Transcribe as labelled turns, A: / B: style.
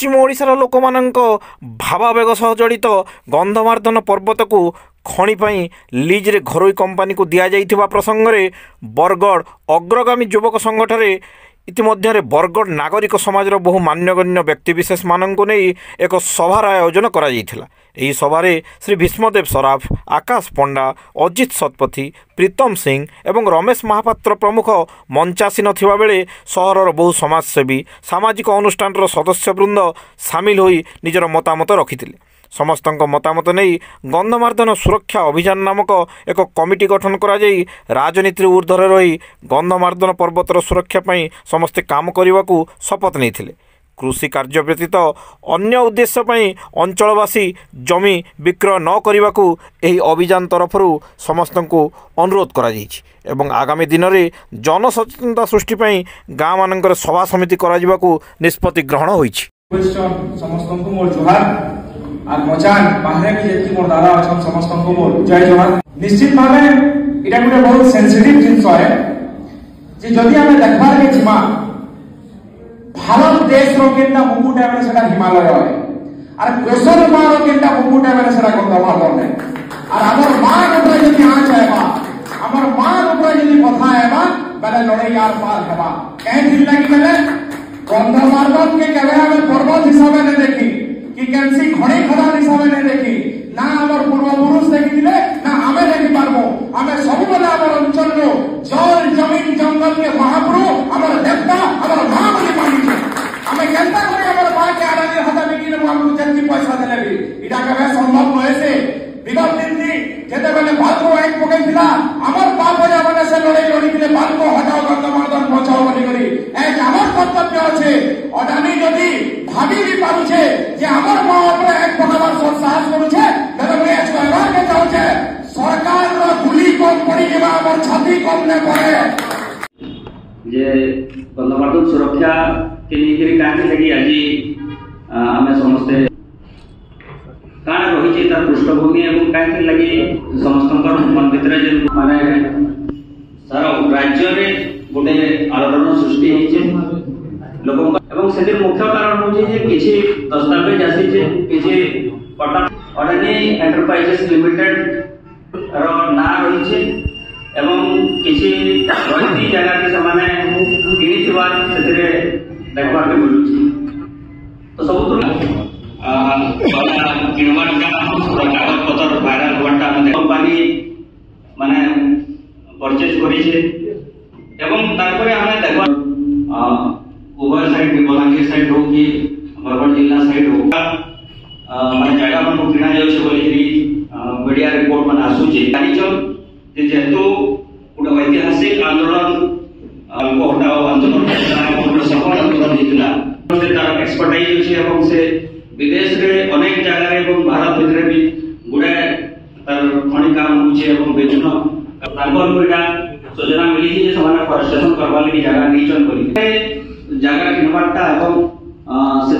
A: पश्चिम ओडिशार लोक भावावेग सह जड़ित गंधमार्दन पर्वत को खणी पाई लीज्रे घरोई कंपानी को दि जाइथिबा प्रसंग में बरगढ़ अग्रगामी युवक संघठन इतिमध्य बरगढ़ नागरिक समाजर बहु मान्यगण्य व्यक्तिविशेष मानक नहीं एक सभार आयोजन करा जाइथिला। एही सभारे श्री भीष्मदेव सराफ, आकाश पंडा, अजित शतपथी, प्रीतम सिंह एवं रमेश महापात्र प्रमुख मंचासीन थिबा बेले सहरर बहु समाजसेवी सामाजिक अनुष्ठान सदस्यवृंद सामिल होई निजर मतामत रखिथिले। समस्तक मतामत नहीं गंधमार्दन सुरक्षा अभियान नामक एक कमिटी गठन करा जाई राजनीति ऊर्ध्वर रही गंधमार्दन पर्वतर सुरक्षा पई समस्ते काम करने को शपथ नहीं। कृषि कार्य व्यतीत अन्य उद्देश्य पई अंचलवासी जमी विक्रय न करने को यही अभियान तरफ समस्त को अनुरोध करा जाइछि एवं आगामी दिन में जनसचेतनता सृष्टि पई गाँव मानकर सभा समिति करा को निष्पत्ति ग्रहण होइछि।
B: समस्त को मोर जोहार और मचान बाहर की मोर दादा अच्छा समस्त को मोर जय जोहार। निश्चित भाव इटा गोटे बहुत सेंसिटिव जिनस है जे जदि आमे देखबार के जिमा भारत देश रो केनटा मुकुट है सेटा हिमालय है और क्वेश्चन मारो केनटा मुकुट है सेटा गंधमार्दन है और हमर मां ऊपर जदि आंच आएबा हमर मां ऊपर जदि कथा आएबा बेले लड़ाई यार पार हेबा कहीं दिन लगी बेले गंधमार्दन के केबे हमें पर्वत हिसाब ने देखी कि कैंसी खड़ी खदान हिसाब ने देखी ना हमर पूर्वपुरुष देखिले ना हमें देखि पारबो। हमें सब बेले हमर अंचल रो जल जमीन जंगल के महाप्रभु हमर देवता हमर मां बोली मानी छे। हमें केनता करे हमर मां के आराधे हाथ में कि हमको जल्दी पैसा देले भी इटा केबे संभव नय से विगत दिन थी जेते बेले बालको एक पकई थिला हमर बाप रे माने से लड़ाई लड़ी थिले बालको हटाओ गंधमार्दन बचाओ बोली करी ए हमर कर्तव्य আছে अडानी जदि भाभी भी पारु छे जे हमर मां ऊपर एक पकड़ार साहस करू छे तबे मैं आज कहबार के चाहू छे सरकार रो गुली कम पड़ी जेबा हमर छाती कम ने पड़े
C: जे गंधमार्दन सुरक्षा के लिए काहे लगी आज हमें समस्ते काण रही तार पृष्ठभूमि एवं कहीं लगी समस्त मन भर माने सारा राज्य में गोटे आलोड़न सृष्टि लोक से मुख्य कारण हूँ किसी दस्तावेज आसी अडानी एंटरप्राइजेस लिमिटेड ना रही किसी जगह कि देखा मिलूँ तो सब कागज पत्र भाइराल हुआ कंपानी माने परचेज कर उभय साइड बलांगीर साइड हो कि बरगढ़ जिला साइड हो माने जगह मन किणा जाऊँ मीडिया रिपोर्ट मैंने आसूचे जेहेतु गोटे ऐतिहासिक आंदोलन हटाओ आंदोलन सफल आंदोलन होता तार एक्सपर्टाइज अच्छे से विदेश रे अनेक जगह भारत भितर भी गुड़े खनि काम हो विभिन्न सूचना मिली फॉरेस्टेशन करवा लगी जगह नहीं जगह किणवाटा से